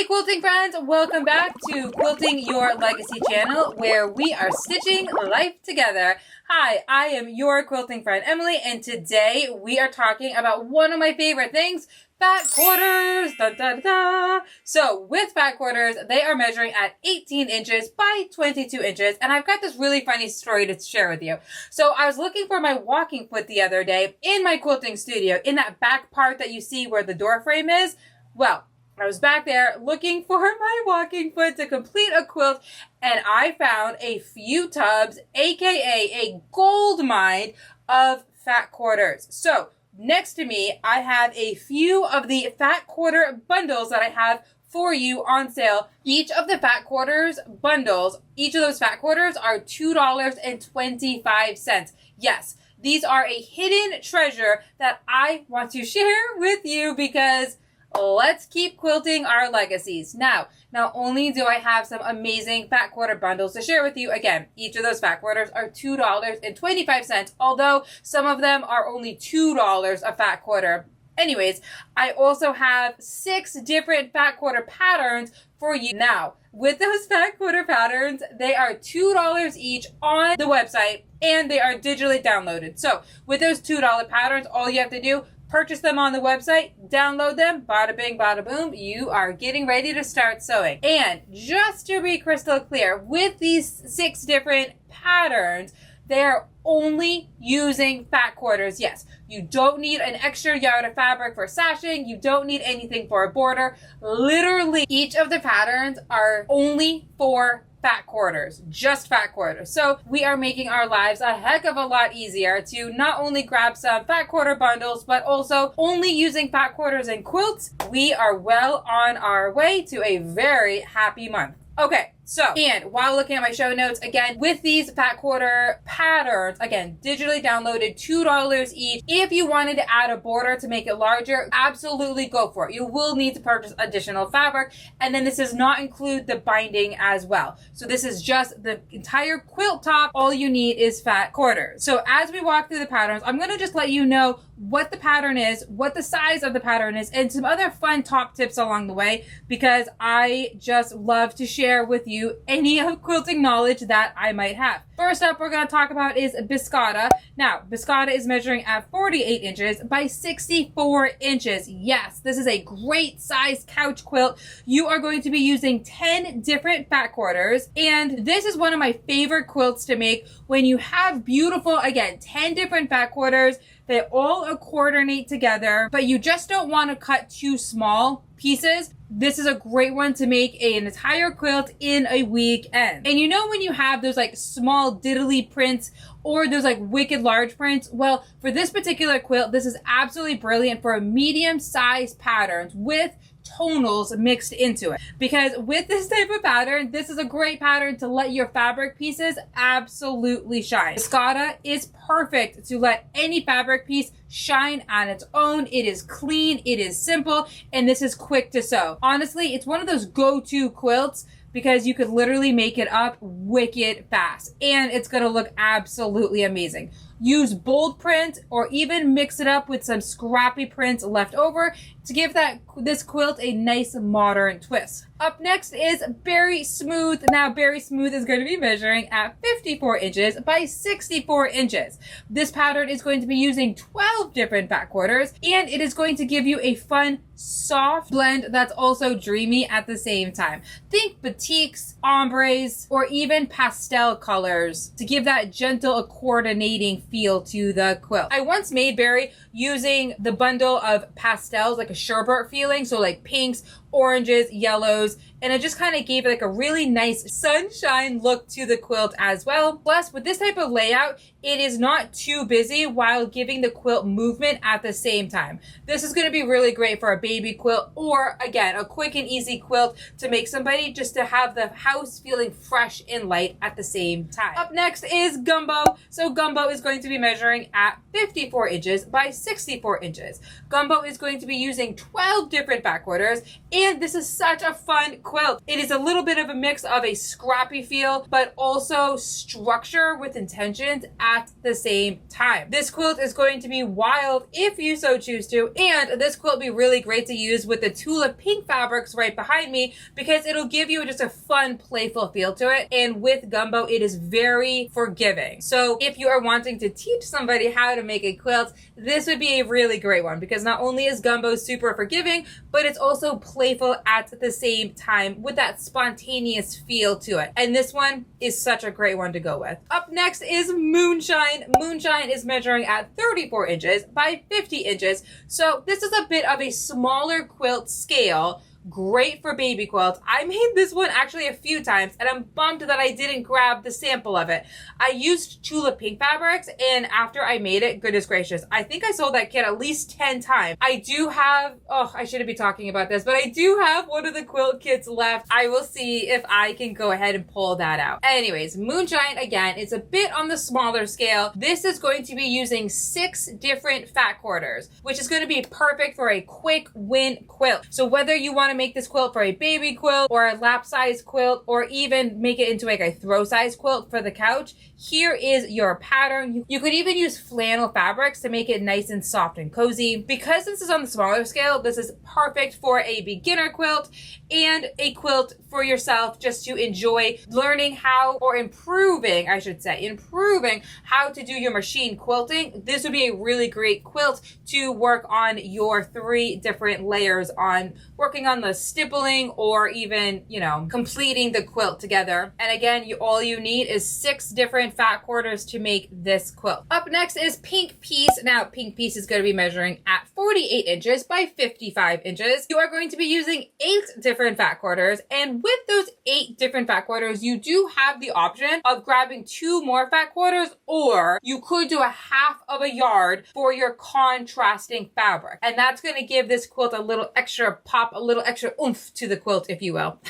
quilting friends, welcome back to Quilting Your Legacy channel, where we are stitching life together. Hi, I am your quilting friend Emily, and today we are talking about one of my favorite things, fat quarters. Da, da, da. So with fat quarters, they are measuring at 18 inches by 22 inches, and I've got this really funny story to share with you. So I was looking for my walking foot the other day in my quilting studio, in that back part that you see where the door frame is. Well, I was back there looking for my walking foot to complete a quilt, and I found a few tubs, aka a gold mine of fat quarters. So next to me, I have a few of the fat quarter bundles that I have for you on sale. Each of the fat quarters bundles, each of those fat quarters are $2.25. Yes, these are a hidden treasure that I want to share with you because let's keep quilting our legacies. Now, not only do I have some amazing fat quarter bundles to share with you, again, each of those fat quarters are $2.25, although some of them are only $2 a fat quarter. Anyways, I also have 6 different fat quarter patterns for you. Now, with those fat quarter patterns, they are $2 each on the website, and they are digitally downloaded. So with those $2 patterns, all you have to do, purchase them on the website, download them, bada bing, bada boom, you are getting ready to start sewing. And just to be crystal clear, with these 6 different patterns, they are only using fat quarters. Yes, you don't need an extra yard of fabric for sashing. You don't need anything for a border. Literally, each of the patterns are only for fat quarters, just fat quarters. So we are making our lives a heck of a lot easier to not only grab some fat quarter bundles, but also only using fat quarters and quilts. We are well on our way to a very happy month. Okay, so, and while looking at my show notes, again, with these fat quarter patterns, again, digitally downloaded, $2 each. If you wanted to add a border to make it larger, absolutely go for it. You will need to purchase additional fabric, and then this does not include the binding as well. So this is just the entire quilt top. All you need is fat quarters. So as we walk through the patterns, I'm going to just let you know what the pattern is, what the size of the pattern is, and some other fun top tips along the way, because I just love to share with you any of quilting knowledge that I might have. First up, we're going to talk about is Biscotti. Now, Biscotti is measuring at 48 inches by 64 inches. Yes, this is a great size couch quilt. You are going to be using 10 different fat quarters, and this is one of my favorite quilts to make when you have beautiful, again, 10 different fat quarters. They all coordinate together, but you just don't want to cut too small pieces. This is a great one to make an entire quilt in a weekend. And you know when you have those like small diddly prints or those like wicked large prints? Well, for this particular quilt, this is absolutely brilliant for a medium-sized patterns with tonals mixed into it. Because with this type of pattern, this is a great pattern to let your fabric pieces absolutely shine. Biscotti is perfect to let any fabric piece shine on its own. It is clean, it is simple, and this is quick to sew. Honestly, it's one of those go-to quilts because you could literally make it up wicked fast, and it's gonna look absolutely amazing. Use bold print or even mix it up with some scrappy prints left over to give this quilt a nice modern twist. Up next is Berry Smooth. Now, Berry Smooth is going to be measuring at 54 inches by 64 inches. This pattern is going to be using 12 different fat quarters, and it is going to give you a fun, soft blend that's also dreamy at the same time. Think batiks, ombres, or even pastel colors to give that gentle coordinating feel to the quilt. I once made Berry using the bundle of pastels, like a sherbet feeling, so like pinks, oranges, yellows, and it just kind of gave it like a really nice sunshine look to the quilt as well. Plus, with this type of layout, it is not too busy while giving the quilt movement at the same time. This is going to be really great for a baby quilt, or again, a quick and easy quilt to make somebody just to have the house feeling fresh and light at the same time. Up next is Gumbo. So Gumbo is going to be measuring at 54 inches by 64 inches. Gumbo is going to be using 12 different fat quarters, And this is such a fun quilt. It is a little bit of a mix of a scrappy feel, but also structure with intentions at the same time. This quilt is going to be wild if you so choose to, and this quilt will be really great to use with the tulip pink fabrics right behind me because it'll give you just a fun, playful feel to it. And with Gumbo, it is very forgiving. So if you are wanting to teach somebody how to make a quilt, this would be a really great one because not only is Gumbo super forgiving, but it's also playful at the same time with that spontaneous feel to it. And this one is such a great one to go with. Up next is Moonshine. Moonshine is measuring at 34 inches by 50 inches. So this is a bit of a smaller quilt scale. Great for baby quilts. I made this one actually a few times and I'm bummed that I didn't grab the sample of it. I used tulip pink fabrics and after I made it, goodness gracious, I think I sold that kit at least 10 times. I do have, I shouldn't be talking about this, but I do have one of the quilt kits left. I will see if I can go ahead and pull that out. Anyways, Moonshine, again, it's a bit on the smaller scale. This is going to be using 6 different fat quarters, which is going to be perfect for a quick win quilt. So whether you want to make this quilt for a baby quilt or a lap size quilt or even make it into like a throw size quilt for the couch, here is your pattern. You could even use flannel fabrics to make it nice and soft and cozy. Because this is on the smaller scale, this is perfect for a beginner quilt and a quilt for yourself just to enjoy learning how, or improving, I should say, improving how to do your machine quilting. This would be a really great quilt to work on your 3 different layers on working on the stippling or even, you know, completing the quilt together. And again, all you need is 6 different fat quarters to make this quilt. Up next is Pink Piece. Now, Pink Piece is going to be measuring at 48 inches by 55 inches. You are going to be using 8 different fat quarters, and with those 8 different fat quarters, you do have the option of grabbing 2 more fat quarters, or you could do a half of a yard for your contrasting fabric. And that's going to give this quilt a little extra pop, a little extra oomph to the quilt, if you will.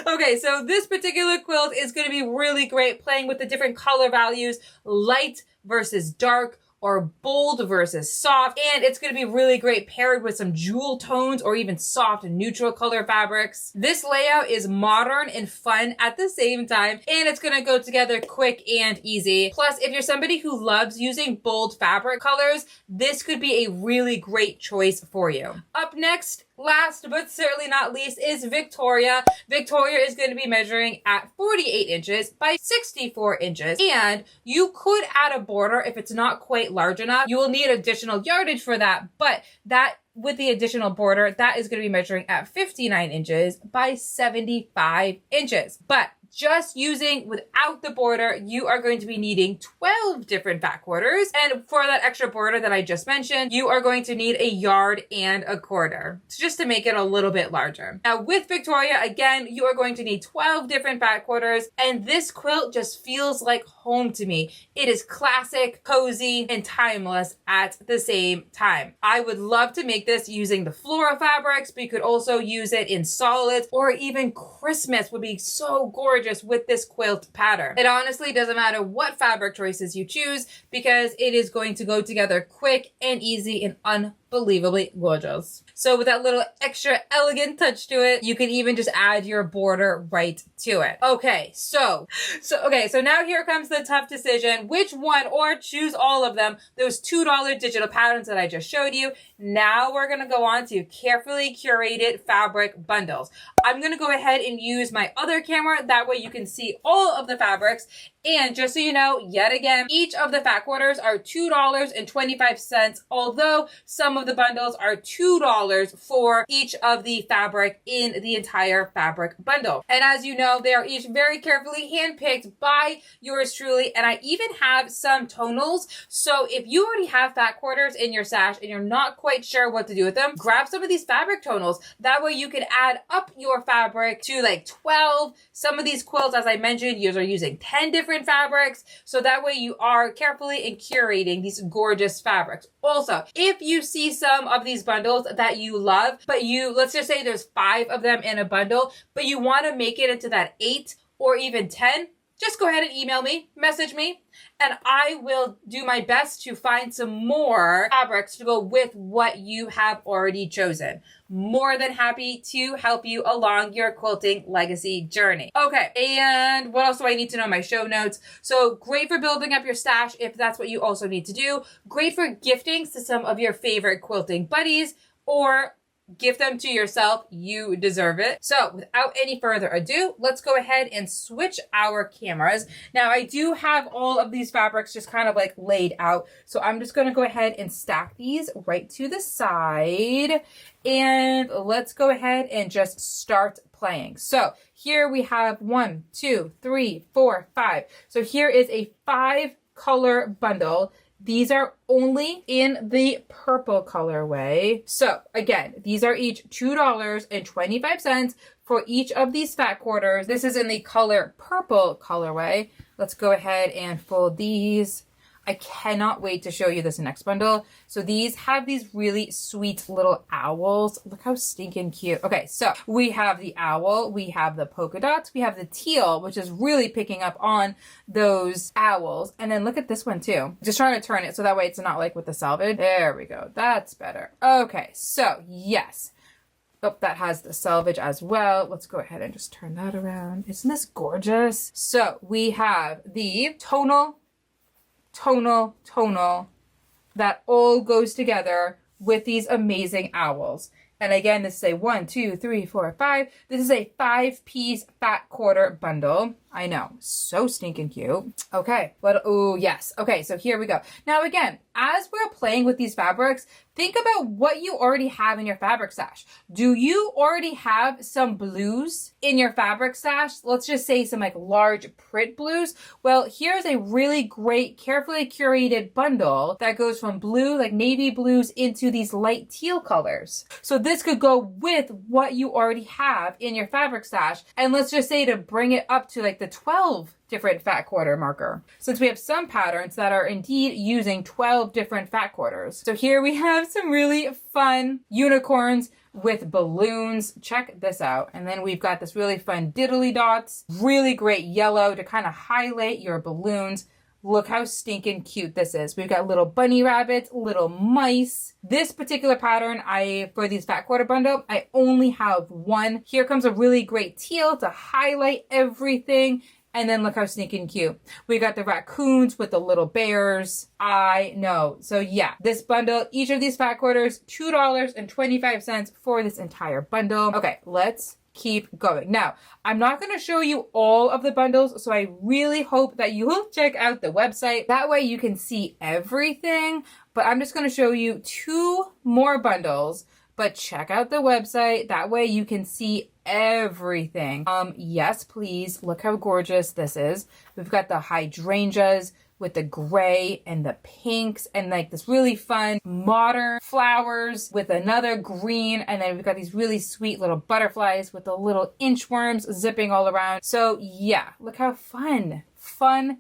Okay, so this particular quilt is going to be really great playing with the different color values, light versus dark, or bold versus soft. And it's going to be really great paired with some jewel tones or even soft and neutral color fabrics. This layout is modern and fun at the same time, and it's going to go together quick and easy. Plus, if you're somebody who loves using bold fabric colors, this could be a really great choice for you. Up next, last but certainly not least, is Victoria. Victoria is going to be measuring at 48 inches by 64 inches. And you could add a border if it's not quite large enough. You will need additional yardage for that, but that with the additional border, that is going to be measuring at 59 inches by 75 inches. But just using without the border, you are going to be needing 12 different fat quarters. And for that extra border that I just mentioned, you are going to need a yard and a quarter just to make it a little bit larger. Now with Victoria, again, you are going to need 12 different fat quarters. And this quilt just feels like home to me. It is classic, cozy, and timeless at the same time. I would love to make this using the floral fabrics, but you could also use it in solids, or even Christmas would be so gorgeous with this quilt pattern. It honestly doesn't matter what fabric choices you choose because it is going to go together quick and easy and unbelievably gorgeous. So with that little extra elegant touch to it, you can even just add your border right to it. Okay, so now here comes the tough decision. Which one, or choose all of them, those $2 digital patterns that I just showed you. Now we're gonna go on to carefully curated fabric bundles. I'm gonna go ahead and use my other camera. That way you can see all of the fabrics. And just so you know, yet again, each of the fat quarters are $2.25, although some of the bundles are $2 for each of the fabric in the entire fabric bundle. And as you know, they are each very carefully handpicked by yours truly. And I even have some tonals. So if you already have fat quarters in your stash and you're not quite sure what to do with them, grab some of these fabric tonals. That way you can add up your fabric to like 12. Some of these quilts, as I mentioned, you are using 10 different fabrics, so that way you are carefully and curating these gorgeous fabrics. Also, if you see some of these bundles that you love, but let's just say there's 5 of them in a bundle, but you want to make it into that 8 or even 10, just go ahead and email me, message me, and I will do my best to find some more fabrics to go with what you have already chosen. More than happy to help you along your quilting legacy journey. Okay, and what else do I need to know in my show notes? So great for building up your stash if that's what you also need to do. Great for gifting to some of your favorite quilting buddies, or gift them to yourself. You deserve it. So without any further ado, let's go ahead and switch our cameras. Now I do have all of these fabrics just kind of like laid out. So I'm just going to go ahead and stack these right to the side. And let's go ahead and just start playing. So here we have 1, 2, 3, 4, 5. So here is a 5 color bundle. These are only in the purple colorway. So again, these are each $2.25 for each of these fat quarters. This is in the color purple colorway. Let's go ahead and fold these. I cannot wait to show you this next bundle. So these have these really sweet little owls. Look how stinking cute. Okay, so we have the owl, we have the polka dots, we have the teal, which is really picking up on those owls. And then look at this one too. Just trying to turn it so that way it's not like with the selvage. There we go. That's better. Okay, so yes. Oh, that has the selvage as well. Let's go ahead and just turn that around. Isn't this gorgeous? So we have the tonal, that all goes together with these amazing owls. And again, this is a 1, 2, 3, 4, 5. This is a 5-piece fat quarter bundle. I know, so stinking cute. Okay, oh yes. Okay, so here we go. Now again, as we're playing with these fabrics, think about what you already have in your fabric stash. Do you already have some blues in your fabric stash? Let's just say some like large print blues. Well, here's a really great, carefully curated bundle that goes from blue, like navy blues, into these light teal colors. So this could go with what you already have in your fabric stash. And let's just say to bring it up to like the 12 different fat quarter marker, since we have some patterns that are indeed using 12 different fat quarters. So here we have some really fun unicorns with balloons. Check this out. And then we've got this really fun diddly dots, really great yellow to kind of highlight your balloons. Look how stinking cute this is. We've got little bunny rabbits, little mice. This particular pattern, for these fat quarter bundle, I only have one. Here comes a really great teal to highlight everything. And then look how stinking cute. We got the raccoons with the little bears. I know. So yeah, this bundle, each of these fat quarters, $2.25 for this entire bundle. Okay, let's keep going. Now, I'm not going to show you all of the bundles, so I really hope that you will check out the website. That way you can see everything, but I'm just going to show you 2 more bundles, but check out the website. That way you can see everything. Yes, please. Look how gorgeous this is. We've got the hydrangeas with the gray and the pinks and like this really fun modern flowers with another green. And then we've got these really sweet little butterflies with the little inchworms zipping all around. So yeah, look how fun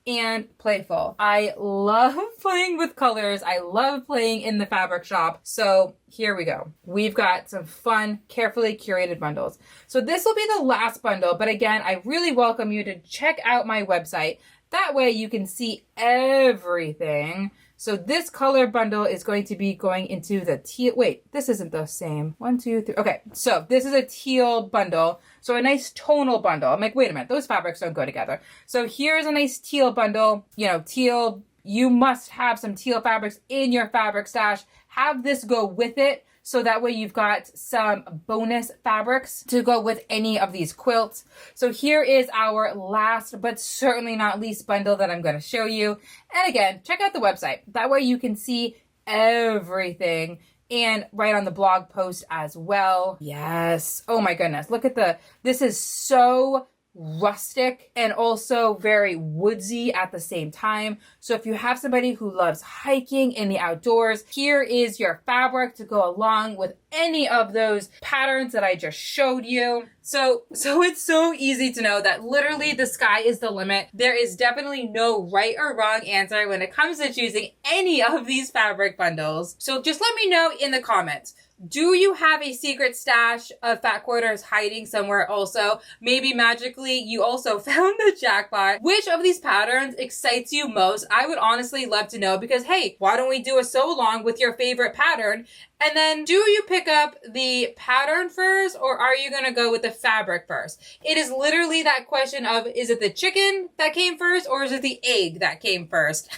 and playful. I love playing with colors. I love playing in the fabric shop. So here we go. We've got some fun, carefully curated bundles. So this will be the last bundle, but again, I really welcome you to check out my website. That way you can see everything. So this color bundle is going to be going into the teal. Wait, this isn't the same. 1, 2, 3. Okay, so this is a teal bundle. So a nice tonal bundle. I'm like, wait a minute, those fabrics don't go together. So here's a nice teal bundle. You know, teal, you must have some teal fabrics in your fabric stash. Have this go with it. So that way you've got some bonus fabrics to go with any of these quilts. So here is our last, but certainly not least bundle that I'm going to show you. And again, check out the website. That way you can see everything and write on the blog post as well. Yes. Oh my goodness. Look at this is so rustic and also very woodsy at the same time. So if you have somebody who loves hiking in the outdoors, here is your fabric to go along with any of those patterns that I just showed you. So it's so easy to know that literally the sky is the limit. There is definitely no right or wrong answer when it comes to choosing any of these fabric bundles. So just let me know in the comments. Do you have a secret stash of fat quarters hiding somewhere also? Maybe magically you also found the jackpot. Which of these patterns excites you most? I would honestly love to know, because hey, why don't we do a sew along with your favorite pattern? And then, do you pick up the pattern first, or are you gonna go with the fabric first? It is literally that question of, is it the chicken that came first, or is it the egg that came first?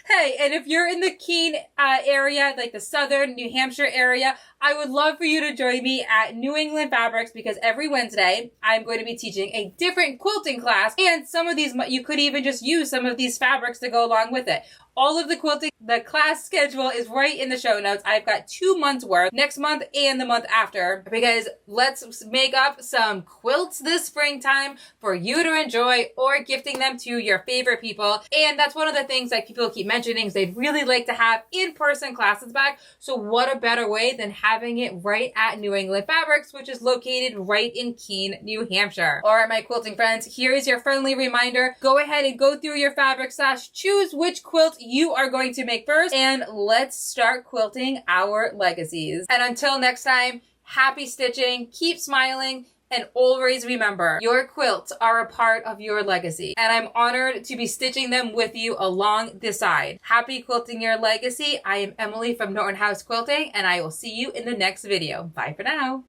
Hey, and if you're in the Keene area, like the southern New Hampshire area, I would love for you to join me at New England Fabrics, because every Wednesday I'm going to be teaching a different quilting class, and some of these, you could even just use some of these fabrics to go along with it. All of the quilting, the class schedule is right in the show notes. I've got 2 months worth, next month and the month after, because let's make up some quilts this springtime for you to enjoy, or gifting them to your favorite people. And that's one of the things that people keep mentioning is they'd really like to have in-person classes back. So what a better way than having it right at New England Fabrics, which is located right in Keene, New Hampshire. All right, my quilting friends, here is your friendly reminder. Go ahead and go through your fabric stash, choose which quilt you are going to make first, and let's start quilting our legacies. And until next time, happy stitching, keep smiling, and always remember, your quilts are a part of your legacy, and I'm honored to be stitching them with you along the side. Happy quilting your legacy. I am Emily from Norton House Quilting, and I will see you in the next video. Bye for now.